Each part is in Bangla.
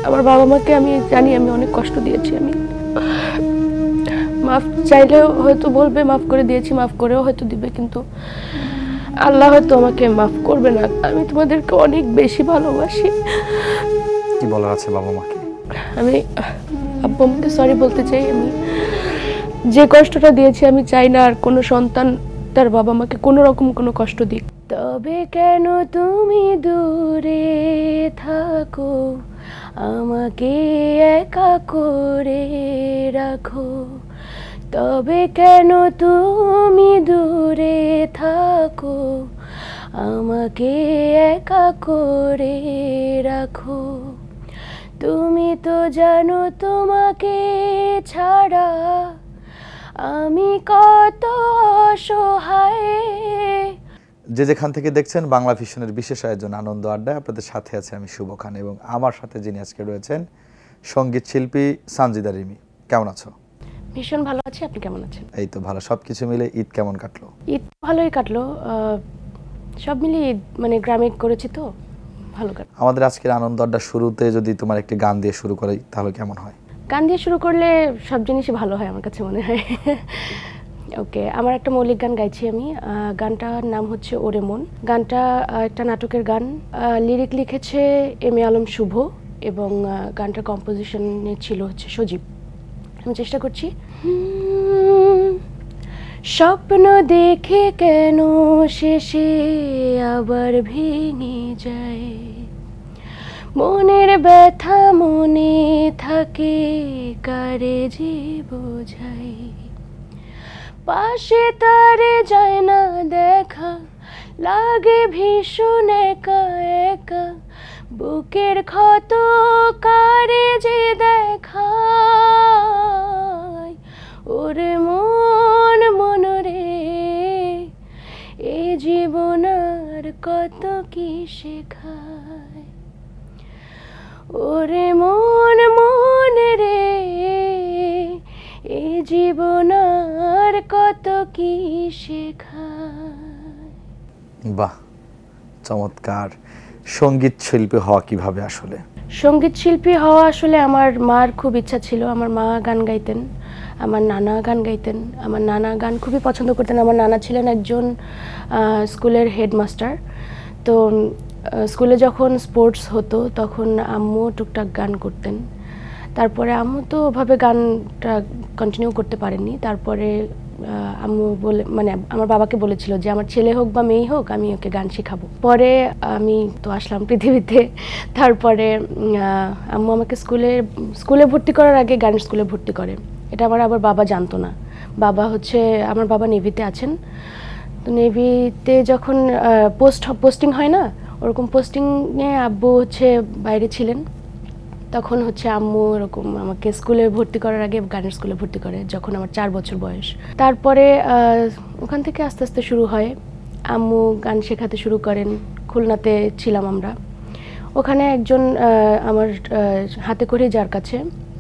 আমার বাবা মাকে আমি জানি আমি অনেক কষ্ট দিয়েছি, আমি মাফ চাইলেও হয়তো বলবে মাফ করে দিয়েছি, মাফ করেও হয়তো দিবে, কিন্তু আল্লাহ হয়তো আমাকে মাফ করবে না। আমি তোমাদেরকে অনেক বেশি ভালোবাসি। কি বলার আছে বাবা মাকে? আমি আব্বু আমাকে সরি বলতে চাই। আমি যে কষ্টটা দিয়েছি আমি চাই না আর কোনো সন্তান তার বাবা মাকে কোনো রকম কোনো কষ্ট দিক। তবে কেন তুমি দূরে থাকো, আমাকে একা করে রাখো। তবে কেন তুমি দূরে থাকো, আমাকে একা করে রাখো। তুমি তো জানো তোমাকে ছাড়া আমি কত অসহায়। যে যেখান থেকে দেখছেন বাংলা ভিশনের বিশেষ আয়োজন আনন্দ আড্ডায় আপনাদের সাথে আছে আমি শুভ খান, এবং আমার সাথে যিনি আজকে রয়েছেন সঙ্গীত শিল্পী সানজিদা রিমি। কেমন আছো? ভীষণ ভালো আছি, আপনি কেমন আছেন? এই তো ভালো। সবকিছু মিলে ঈদ কেমন কাটলো? ঈদ ভালোই কাটলো, সব মিলিয়ে ঈদ মানে গ্রামে করেছি তো ভালো কাটলো। আমাদের আজকের আনন্দ আড্ডা শুরুতে যদি তোমার একটি গান দিয়ে শুরু করি তাহলে কেমন হয়? গান দিয়ে শুরু করলে সব জিনিসই ভালো হয় আমার কাছে মনে হয়। ওকে, আমার একটা মৌলিক গান গাইছি আমি। গানটার নাম হচ্ছে ওরে মন। গানটা একটা নাটকের গান। লিরিক লিখেছে এম এ আলম শুভ এবং গানটার কম্পোজিশনে ছিল হচ্ছে সজীব। আমি চেষ্টা করছি। স্বপ্ন দেখে কেন শেষে আবার ভেঙে যায়, মনের ব্যথা মনে থাকে কারে যে বোঝাই। পাশে তারে যায় না দেখা, লাগে ভীষণ একা একা, বুকের ক্ষত কারে যে দেখায়। ওরে মন মন রে, এ জীবন আর কত কি শেখায়। ওরে মন মন রে, এ জীবন আর কত কি শেখায়। বাহ, চমৎকার। সঙ্গীত শিল্পী হওয়া কিভাবে আসলে? সঙ্গীত শিল্পী হওয়া আসলে আমার মার খুব ইচ্ছা ছিল। আমার মা গান গাইতেন, আমার নানা গান গাইতেন। আমার নানা গান খুবই পছন্দ করতেন। আমার নানা ছিলেন একজন স্কুলের হেডমাস্টার। তো স্কুলে যখন স্পোর্টস হতো তখন আম্মু টুকটাক গান করতেন। তারপরে আম্মু তো ওভাবে গানটা কন্টিনিউ করতে পারেননি। তারপরে আম্মু বলে মানে আমার বাবাকে বলেছিল যে আমার ছেলে হোক বা মেয়ে হোক আমি ওকে গান শেখাবো। পরে আমি তো আসলাম পৃথিবীতে। তারপরে আম্মু আমাকে স্কুলে ভর্তি করার আগে গানের স্কুলে ভর্তি করে। এটা আমার আবার বাবা জানতো না। আমার বাবা নেভিতে আছেন। তো নেভিতে যখন পোস্টিং হয় না, ওরকম পোস্টিংয়ে আব্বু বাইরে ছিলেন। তখন আম্মু এরকম আমাকে স্কুলে ভর্তি করার আগে গানের স্কুলে ভর্তি করে যখন আমার 4 বছর বয়স। তারপরে ওখান থেকে আস্তে আস্তে শুরু হয়। আম্মু গান শেখাতে শুরু করেন। খুলনাতে ছিলাম আমরা। ওখানে একজন আমার হাতে খড়ি যার কাছে,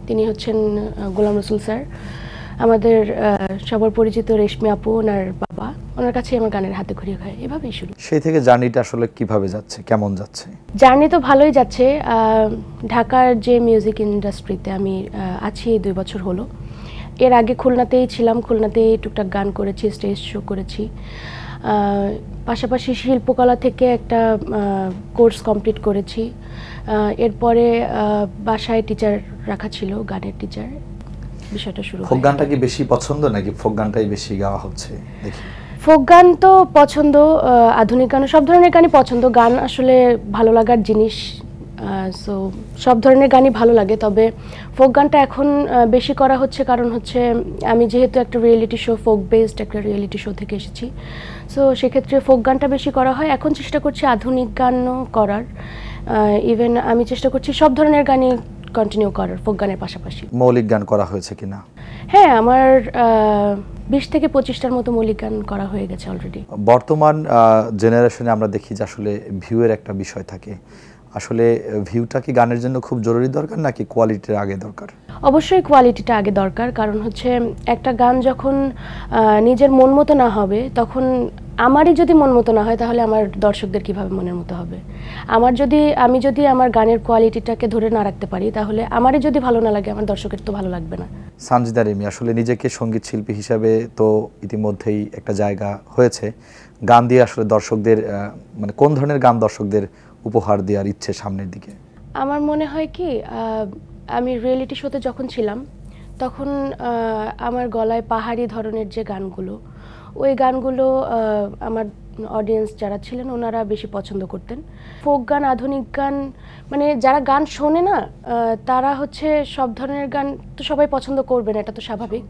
তিনি হচ্ছেন গোলাম রসুল স্যার। আমাদের সবার পরিচিত রেশমি আপু, ওনার বাবা, ওনার কাছে আমার গানের হাতে খড়ি হয়। এভাবেই শুরু। সেই থেকে জার্নিটা আসলে কিভাবে যাচ্ছে, কেমন যাচ্ছে? জার্নি তো ভালোই যাচ্ছে। ঢাকার যে মিউজিক ইন্ডাস্ট্রিতে আমি আছি 2 বছর হলো। এর আগে খুলনাতেই ছিলাম, খুলনাতেই টুকটাক গান করেছি, স্টেজ শো করেছি। পাশাপাশি শিল্পকলা থেকে একটা কোর্স কমপ্লিট করেছি। এরপরে বাসায় টিচার রাখা ছিল, গানের টিচার। বিষয়টা শুরু। ফোক গানটা কি বেশি পছন্দ নাকি ফোক গানটাই বেশি গাওয়া হচ্ছে? দেখি, ফোক গান তো পছন্দ, আধুনিক গান, সব ধরনের গানই পছন্দ। গান আসলে ভালো লাগার জিনিস, সো সব ধরনের গানই ভালো লাগে। তবে ফোক গানটা এখন বেশি করা হচ্ছে কারণ আমি যেহেতু একটা রিয়েলিটি শো, ফোক বেসড একটা রিয়েলিটি শো থেকে এসেছি, সো সেক্ষেত্রে ফোক গানটা বেশি করা হয়। এখন চেষ্টা করছি আধুনিক গানও করার। ইভেন আমি চেষ্টা করছি সব ধরনের গানই কন্টিনিউ করার ফোক গানের পাশাপাশি। মৌলিক গান করা হয়েছে কিনা? হ্যাঁ, আমার 20 থেকে 25টার মতো মৌলিক গান করা হয়ে গেছে অলরেডি। বর্তমান জেনারেশনে আমরা দেখি যে আসলে ভিউয়ের একটা বিষয় থাকে। আসলে ভিউটা কি গানের জন্য খুব জরুরি দরকার নাকি কোয়ালিটির আগে দরকার? অবশ্যই কোয়ালিটিটা আগে দরকার। কারণ একটা গান যখন নিজের মন মতো না হবে তখন আমারই যদি মন মতো না হয় তাহলে আমার দর্শকদের কিভাবে মনের মতো হবে? আমি যদি আমার গানের কোয়ালিটিটাকে ধরে না রাখতে পারি তাহলে আমারই যদি ভালো না লাগে আমার দর্শকের তো ভালো লাগবে না। সানজিদা রিমি আসলে নিজেকে সঙ্গীত শিল্পী হিসাবে তো ইতিমধ্যেই একটা জায়গা হয়েছে, গান দিয়ে আসলে দর্শকদের মানে কোন ধরনের গান দর্শকদের উপহার দেওয়ার ইচ্ছে সামনের দিকে? আমার মনে হয় কি, আমি রিয়েলিটি শোতে যখন ছিলাম তখন আমার গলায় পাহাড়ি ধরনের যে গানগুলো, ওই গানগুলো আমার অডিয়েন্স যারা ছিলেন ওনারা বেশি পছন্দ করতেন। ফোক গান, আধুনিক গান, মানে যারা গান শোনে না তারা হচ্ছে সব ধরনের গান তো সবাই পছন্দ করবে না, এটা তো স্বাভাবিক।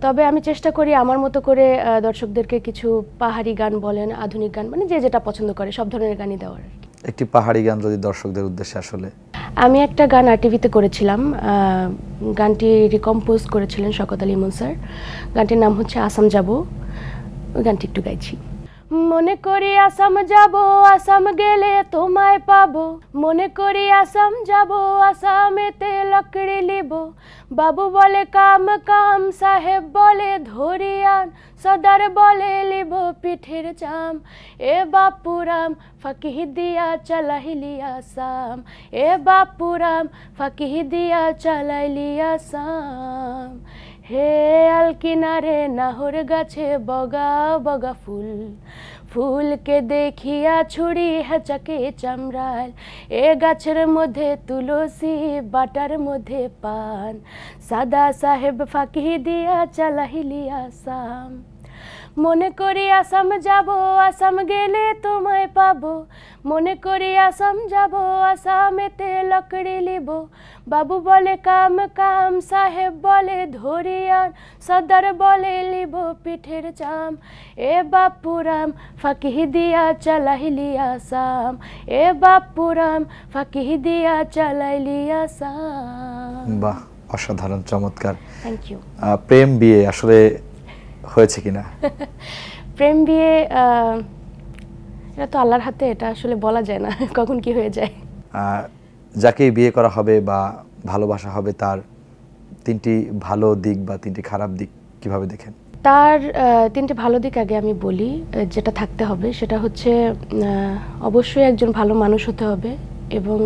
তবে আমি চেষ্টা করি আমার মতো করে দর্শকদেরকে কিছু পাহাড়ি গান বলেন, আধুনিক গান, মানে যে যেটা পছন্দ করে সব ধরনের গানই দেওয়ার। একটি পাহাড়ি গান যদি দর্শকদের উদ্দেশ্যে আসলে। আমি একটা গান আরটিভিতে করেছিলাম, গানটি রিকম্পোজ করেছিলেন শওকত আলী ইমন স্যার। গানটির নাম হচ্ছে আসাম যাব। ওই গানটি একটু গাইছি। মনে করি আসাম যাব, আসাম গেলে তোমায় পাবো, মনে করি আসাম যাব, আসামেতে লকড়ি লিব, বাবু বলে কাম কাম, সাহেব বলে ধরিয়ান, সদার বলে লিব পিঠের চাম, এ বাপুরাম ফাঁকি দিয়া চালাইলি আসাম, এ বাপুরাম ফাঁকি দিয়া চালাইলি আসাম। হে আল কিনারে নাহর গাছে বগা বগা ফুল, ফুলকে দেখিয়া ছুরি হেঁচাকে চামড়াল, এ গাছের মধ্যে তুলসী, বাটার মধ্যে পান, সাদা সাহেব ফাঁকি দিয়া চালাইলি আসাম। মনে করি আসাম যাব, আসাম গেলে তোমায় পাবো, মনে করি আসাম যাব, আসামেতে লকড়ি লিব, বাবু বলে কাম কাম, সাহেব বলে ধরিয়ান, সর্দার বলে লিব পিঠের চাম, এ বাপুরাম ফাঁকি দিয়া চালাইলি আসাম, এ বাপুরাম ফাঁকি দিয়া চালাইলি আসাম। বাহ, অসাধারণ, চমৎকার। Thank you. প্রেম বিয়ে আসলে হয়েছে কিনা? প্রেম বিয়ে এটা তো আল্লাহর হাতে, এটা আসলে বলা যায় না কখন কি হয়ে যায়। যাকে বিয়ে করা হবে বা ভালোবাসা হবে তার তিনটি ভালো দিক বা তিনটি খারাপ দিক কিভাবে দেখেন? তার তিনটে ভালো দিক আগে আমি বলি, যেটা থাকতে হবে সেটা হচ্ছে অবশ্যই একজন ভালো মানুষ হতে হবে, এবং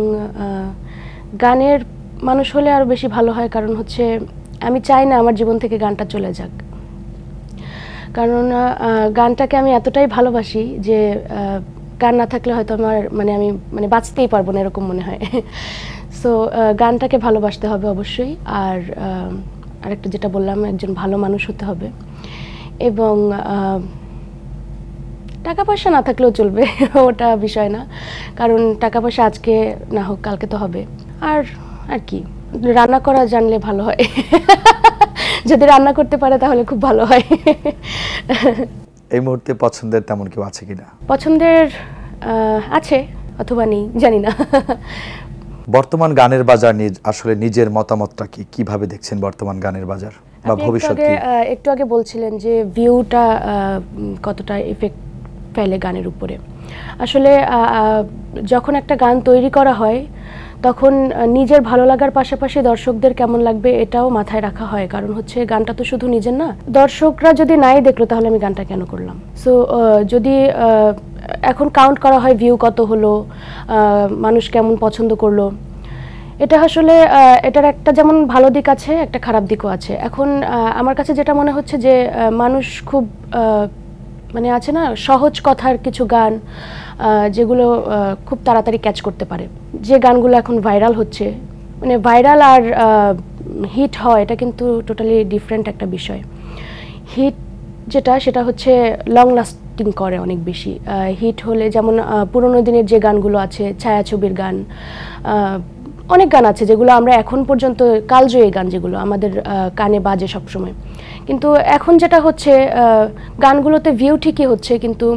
গানের মানুষ হলে আরও বেশি ভালো হয়। কারণ হচ্ছে আমি চাই না আমার জীবন থেকে গানটা চলে যাক, কারণ গানটাকে আমি এতটাই ভালোবাসি যে গান না থাকলে হয়তো আমার আমি বাঁচতেই পারবো না, এরকম মনে হয়। সো গানটাকে ভালোবাসতে হবে অবশ্যই। আর আরেকটা যেটা বললাম, একজন ভালো মানুষ হতে হবে, এবং টাকা পয়সা না থাকলেও চলবে, ওটা বিষয় না, কারণ টাকা পয়সা আজকে না হোক কালকে তো হবে। আর আর কি, রান্না করা জানলে ভালো হয়। যদি রান্না করতে পারে তাহলে খুব ভালো হয়। এই মুহূর্তে পছন্দের তেমন কেউ আছে কিনা? পছন্দের আছে অথবা নেই, জানি না। বর্তমান গানের বাজার নিয়ে আসলে নিজের মতামতটা কি, কিভাবে দেখছেন বর্তমান গানের বাজার বা ভবিষ্যৎ কি? একটু আগে বলছিলেন যে ভিউটা কতটা ইফেক্ট ফেলে গানের উপরে। আসলে যখন একটা গান তৈরি করা হয় তখন নিজের ভালো লাগার পাশাপাশি দর্শকদের কেমন লাগবে এটাও মাথায় রাখা হয়, কারণ হচ্ছে গানটা তো শুধু নিজের না। দর্শকরা যদি নাই দেখলো তাহলে আমি গানটা কেন করলাম? সো যদি এখন কাউন্ট করা হয় ভিউ কত হলো, মানুষ কেমন পছন্দ করলো, এটা আসলে এটার একটা যেমন ভালো দিক আছে, একটা খারাপ দিকও আছে। এখন আমার কাছে যেটা মনে হচ্ছে যে মানুষ খুব আছে না সহজ কথার কিছু গান যেগুলো খুব তাড়াতাড়ি ক্যাচ করতে পারে, যে গানগুলো এখন ভাইরাল হচ্ছে, ভাইরাল আর হিট হয় এটা কিন্তু টোটালি ডিফারেন্ট একটা বিষয়। হিট সেটা হচ্ছে লং লাস্টিং করে অনেক বেশি। হিট হলে যেমন পুরোনো দিনের যে গানগুলো আছে, ছায়াছবির গান, অনেক গান আছে যেগুলো আমরা এখন পর্যন্ত, কালজয়ী গান যেগুলো আমাদের কানে বাজে সবসময়, কিন্তু এখন যেটা হচ্ছে গানগুলোতে ভিউ ঠিকই হচ্ছে কিন্তু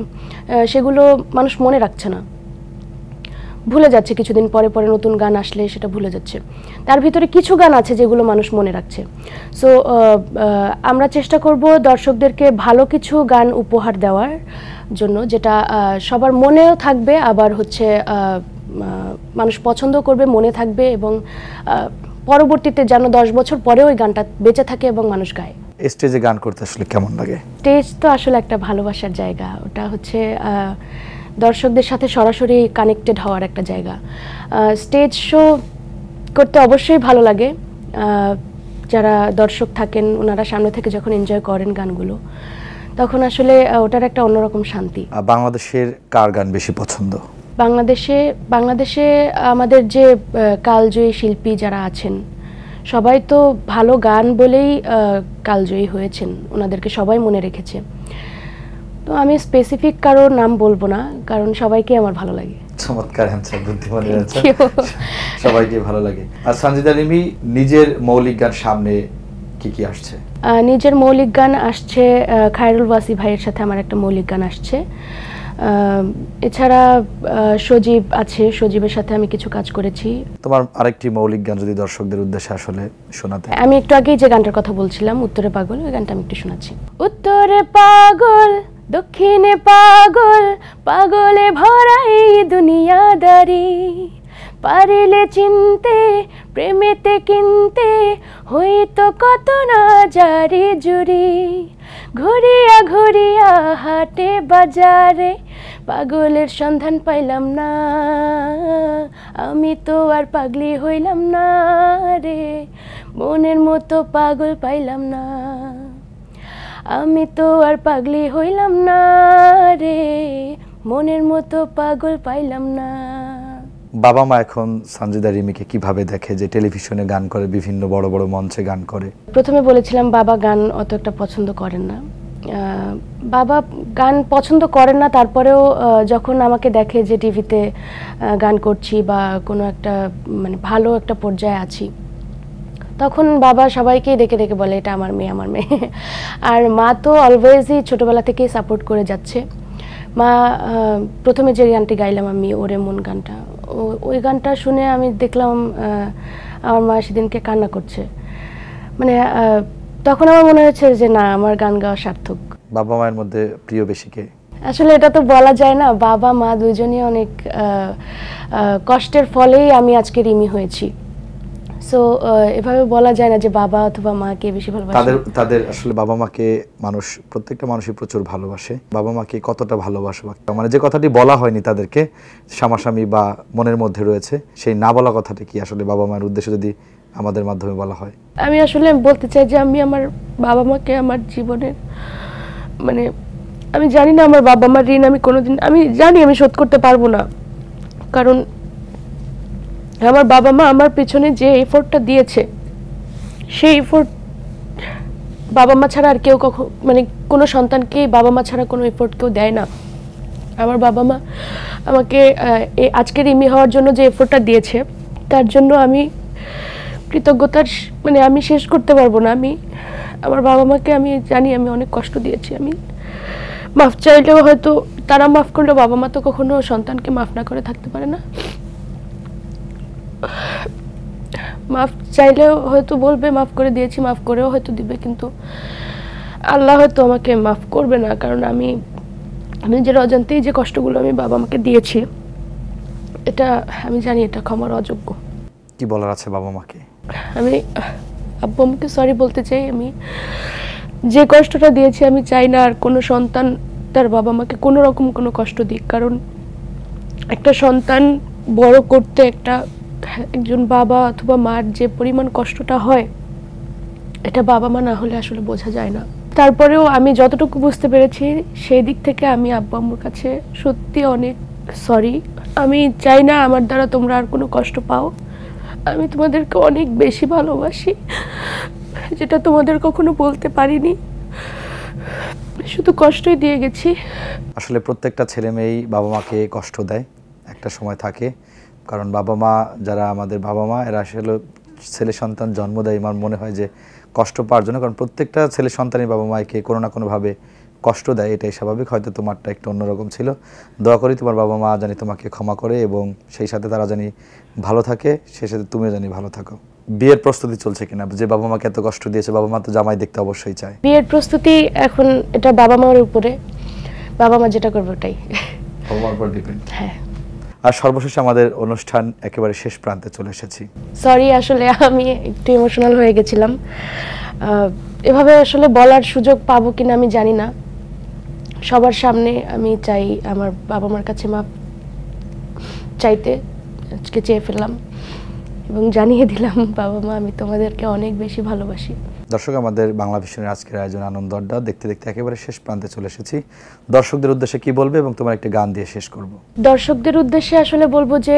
সেগুলো মানুষ মনে রাখছে না, ভুলে যাচ্ছে। কিছুদিন পরে পরে নতুন গান আসলে সেটা ভুলে যাচ্ছে। তার ভিতরে কিছু গান আছে যেগুলো মানুষ মনে রাখছে। সো আমরা চেষ্টা করব দর্শকদেরকে ভালো কিছু গান উপহার দেওয়ার জন্য, যেটা সবার মনেও থাকবে, আবার হচ্ছে মানুষ পছন্দ করবে, মনে থাকবে, এবং পরবর্তীতে যেন 10 বছর পরেও ওই গানটা বেঁচে থাকে এবং মানুষ গায়। স্টেজে গান করতে আসলে কেমন লাগে? স্টেজ তো আসলে একটা ভালোবাসার জায়গা, ওটা হচ্ছে দর্শকদের সাথে সরাসরি কানেক্টেড হওয়ার একটা জায়গা। স্টেজ শো করতে অবশ্যই ভালো লাগে, যারা দর্শক থাকেন ওনারা সামনে থেকে যখন এনজয় করেন গানগুলো, তখন আসলে ওটার একটা অন্যরকম শান্তি। বাংলাদেশের কার গান বেশি পছন্দ? বাংলাদেশে আমাদের যে কালজয়ী শিল্পী যারা আছেন সবাই তো ভালো গান বলেই কালজয়ী হয়েছেন, ওনাদেরকে সবাই মনে রেখেছে। তো আমি স্পেসিফিক কারো নাম বলবো না, কারণ সবাইকে আমার ভালো লাগে। চমৎকার অ্যানসার, বুদ্ধিমানের অ্যানসার, সবাইকে ভালো লাগে। আর সানজিদা রিমি নিজের মৌলিক গান সামনে কি কি আসছে? নিজের মৌলিক গান আসছে, খায়রুল ওয়াসি ভাইয়ের সাথে আমার একটা মৌলিক গান আসছে। এছাড়া সজীব আছে, সজীবের সাথে আমি কিছু কাজ করেছি। তোমার আরেকটি মৌলিক গান যদি দর্শকদের উদ্দেশ্যে আসলে শোনাতে। আমি একটু আগেই যে গানটার কথা বলছিলাম, উত্তরে পাগল, ওই গানটা আমি একটু শোনাচ্ছি। উত্তরে পাগল, দক্ষিণে পাগল, পাগলে ভরা এই দুনিয়াদারি, পারিলে চিনতে প্রেমেতে কিনতে হইতো কত না জারি জুরি, ঘুরিয়া ঘুরিয়া হাটে বাজারে পাগলের সন্ধান পাইলাম না, আমি তো আর পাগলি হইলাম না রে, মনের মতো পাগল পাইলাম না, আমি তো আর পাগলি হইলাম না রে, মনের মতো পাগল পাইলাম না। বাবা মা এখন সানজিদা রিমিকে কিভাবে দেখে, যে টেলিভিশনে গান করে, বিভিন্ন বড় বড় মঞ্চে গান করে? প্রথমে বলেছিলাম বাবা গান অত একটা পছন্দ করেন না, বাবা গান পছন্দ করেন না, তারপরেও যখন আমাকে দেখে যে টিভিতে গান করছি বা কোনো একটা মানে ভালো একটা পর্যায়ে আছি, তখন বাবা সবাইকেই দেখে দেখে বলে এটা আমার মেয়ে, আমার মেয়ে। আর মা তো অলওয়েজই ছোটোবেলা থেকেই সাপোর্ট করে যাচ্ছে। মা প্রথমে যে গানটি গাইলাম আমি, ওরে মন গানটা, ওই গানটা শুনে আমি দেখলাম আমার মা সেদিনকে কান্না করছে। মানে তখন আমার মনে হয়েছে যে না, আমার গান গাওয়া সার্থক। বাবা মায়ের মধ্যে প্রিয় বেশি কে? আসলে এটা তো বলা যায় না, বাবা মা দুজনই অনেক কষ্টের ফলেই আমি আজকে রিমি হয়েছি। সো এভাবে বলা যায় না যে বাবা অথবা মাকে বেশি ভালোবাসে। তাদের আসলে বাবা মাকে মানুষ, প্রত্যেকটা মানুষই প্রচুর ভালোবাসে। বাবা মাকে কতটা ভালোবাসে, মানে যে কথাটি বলা হয়নি তাদেরকে সামাসামি বা মনের মধ্যে রয়েছে, সেই না বলা কথাটি কি আসলে বাবা মায়ের উদ্দেশ্যে যদি আমাদের মাধ্যমে বলা হয়? আমি আসলে বলতে চাই যে আমি আমার বাবা মাকে আমার জীবনের, মানে আমি জানি না আমার বাবা মার ঋণ আমি কোনোদিন, আমি জানি আমি শোধ করতে পারবো না, কারণ আমার বাবা মা আমার পেছনে যে এফোর্টটা দিয়েছে, সেই এফোর্ট বাবা মা ছাড়া আর কেউ মানে কোনো সন্তানকে বাবা মা ছাড়া কোনো এফোর্ট কেউ দেয় না। আমার বাবা মা আমাকে আজকে রিমি হওয়ার জন্য যে এফোর্টটা দিয়েছে, তার জন্য আমি কৃতজ্ঞতার মানে আমি শেষ করতে পারবো না। আমি আমার বাবা মাকে আমি জানি আমি অনেক কষ্ট দিয়েছি, আমি মাফ চাইলেও হয়তো তারা মাফ করলেও বাবা মা তো কখনো সন্তানকে মাফ না করে থাকতে পারে না। মাফ চাইলেও হয়তো বলবে মাফ করে দিয়েছি, মাফ করেও হয়তো দিবে, কিন্তু আল্লাহ হয়তো আমাকে মাফ করবে না, কারণ আমি নিজের অজান্তেই যে কষ্টগুলো আমি বাবা মাকে দিয়েছি, এটা আমি জানি এটা ক্ষমার অযোগ্য। কি বলার আছে বাবা মাকে? আমি আব্বু আম্মুকে সরি বলতে চাই। আমি যে কষ্টটা দিয়েছি আমি চাই না আর কোনো সন্তান তার বাবা মাকে কোনো রকম কোনো কষ্ট দিক, কারণ একটা সন্তান বড় করতে একজন বাবা অথবা মার যে পরিমাণ কষ্টটা হয়, এটা বাবা মা না হলে আসলে বোঝা যায় না। তারপরেও আমি যতটুকু বুঝতে পেরেছি সেই দিক থেকে আমি আব্বু আম্মুর কাছে সত্যি অনেক সরি। আমি চাই না আমার দ্বারা তোমরা আর কোনো কষ্ট পাও। আমি তোমাদেরকে অনেক বেশি ভালোবাসি, যেটা তোমাদের কখনো বলতে পারিনি, শুধু কষ্টই দিয়ে গেছি। আসলে প্রত্যেকটা ছেলে মেয়েই বাবা মাকে কষ্ট দেয়, একটা সময় থাকে, কারণ বাবা মা যারা আমাদের বাবা মা, এরা আসলে ছেলে সন্তান জন্ম দেয় আমার মনে হয় যে কষ্ট পাওয়ার জন্য, কারণ প্রত্যেকটা ছেলে সন্তানই বাবা মাকে কোনো না কোনোভাবে কষ্ট দেয়, এটাই স্বাভাবিক। হয়তো তোমারটা একটু অন্যরকম ছিল। দোয়া করি তোমার বাবা মা জানি তোমাকে ক্ষমা করে এবং সেই সাথে তারা জানি ভালো থাকে, সেই সাথে তুমিও জানি ভালো থাকো। বিয়ের প্রস্তুতি চলছে কিনা? যে বাবা মাকে এত কষ্ট দিয়েছে, বাবা মা তো জামাই দেখতে অবশ্যই চায়। বিয়ের প্রস্তুতি এখন এটা বাবা মার উপরে, বাবা মা যেটা করবে ওটাই বাবা মার উপর ডিপেন্ড। হ্যাঁ। আর সর্বশেষ আমাদের অনুষ্ঠান একেবারে শেষ প্রান্তে চলে এসেছি। সরি, আসলে আমি একটু ইমোশনাল হয়ে গেছিলাম। এভাবে আসলে বলার সুযোগ পাবো কিনা আমি জানি না। সবার সামনে আমি চাই আমার বাবা মার কাছে মাপ চাইতে, আজকে চেয়ে ফেললাম এবং জানিয়ে দিলাম, বাবা মা আমি তোমাদেরকে অনেক বেশি ভালোবাসি। দর্শক, আমাদের বাংলা ভিশনের আজকের আয়োজন আনন্দ আড্ডা দেখতে দেখতে একেবারে শেষ প্রান্তে চলে এসেছি। দর্শকদের উদ্দেশ্যে কি বলবে এবং তোমার একটা গান দিয়ে শেষ করব? দর্শকদের উদ্দেশ্যে আসলে বলবো যে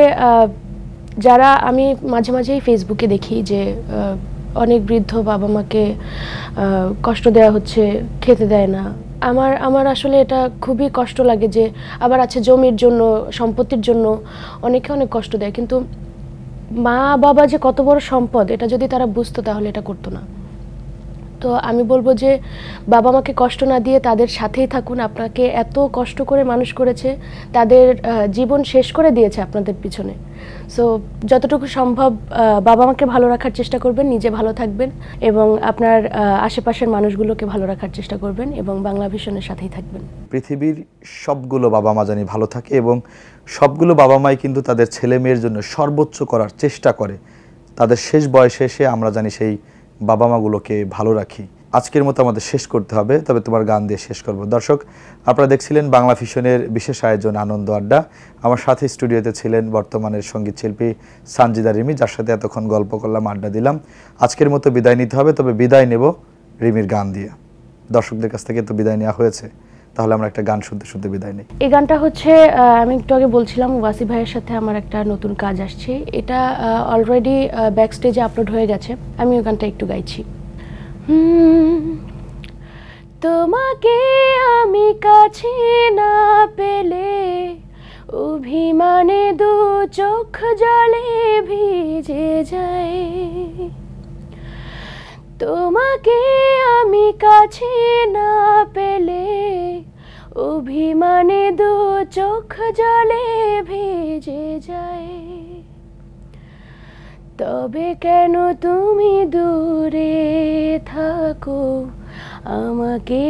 যারা, আমি মাঝে মাঝেই ফেসবুকে দেখি যে অনেক বৃদ্ধ বাবা মাকে কষ্ট দেওয়া হচ্ছে, খেতে দেয় না। আমার আসলে এটা খুবই কষ্ট লাগে যে আবার আছে জমির জন্য, সম্পত্তির জন্য অনেকে অনেক কষ্ট দেয়, কিন্তু মা বাবা যে কত বড় সম্পদ এটা যদি তারা বুঝতো তাহলে এটা করতো না। তো আমি বলবো যে বাবা মাকে কষ্ট না দিয়ে তাদের সাথেই থাকুন। আপনাকে এত কষ্ট করে মানুষ করেছে, তাদের জীবন শেষ করে দিয়েছে আপনাদের পিছনে। সো যতটুকু সম্ভব বাবা মাকে ভালো রাখার চেষ্টা করবেন, নিজে ভালো থাকবেন এবং আপনার আশেপাশের মানুষগুলোকে ভালো রাখার চেষ্টা করবেন এবং বাংলা ভিশনের সাথেই থাকবেন। পৃথিবীর সবগুলো বাবা মা জানি ভালো থাকে এবং সবগুলো বাবা মাই কিন্তু তাদের ছেলে মেয়ের জন্য সর্বোচ্চ করার চেষ্টা করে। তাদের শেষ বয়সে এসে আমরা জানি সেই বাবা মাগুলোকে ভালো রাখি। আজকের মতো আমাদের শেষ করতে হবে, তবে তোমার গান দিয়ে শেষ করব। দর্শক, আপনারা দেখছিলেন বাংলা ভিশনের বিশেষ আয়োজন আনন্দ আড্ডা। আমার সাথে স্টুডিওতে ছিলেন বর্তমানের সঙ্গীত শিল্পী সানজিদা রিমি, যার সাথে এতক্ষণ গল্প করলাম, আড্ডা দিলাম। আজকের মতো বিদায় নিতে হবে, তবে বিদায় নেব রিমির গান দিয়ে। দর্শকদের কাছ থেকে তো বিদায় নেওয়া হয়েছে, তাহলে আমরা একটা গান শুনতে শুনতে বিদায় নিই। এই গানটা হচ্ছে, আমি একটু আগে বলছিলাম ওয়াসি ভাইয়ের সাথে আমার একটা নতুন কাজ আসছে, এটা অলরেডি ব্যাক স্টেজে আপলোড হয়ে গেছে। আমি ওই গানটা একটু গাইছি। তোমাকে আমি কাছে না পেলে অভিমানে দু চোখ জলে ভিজে যায়। তোমাকে আমি কাছে না পেলে অভিমানে দু চোখ জলে ভিজে যায়। তবে কেন তুমি দূরে থাকো, আমাকে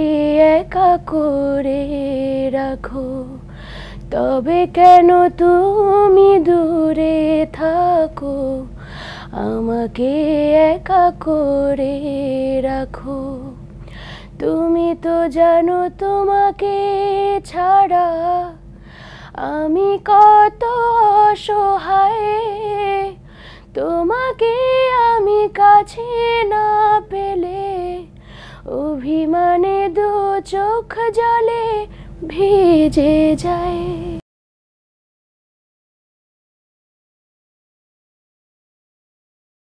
একা করে রাখো। তবে কেন তুমি দূরে থাকো, আমাকে একা করে রাখো। তুমি তো জানো তোমাকে ছাড়া আমি কত অসহায়। তোমাকে আমি কাছে না পেলে অভিমানে দু চোখ জলে ভিজে যায়।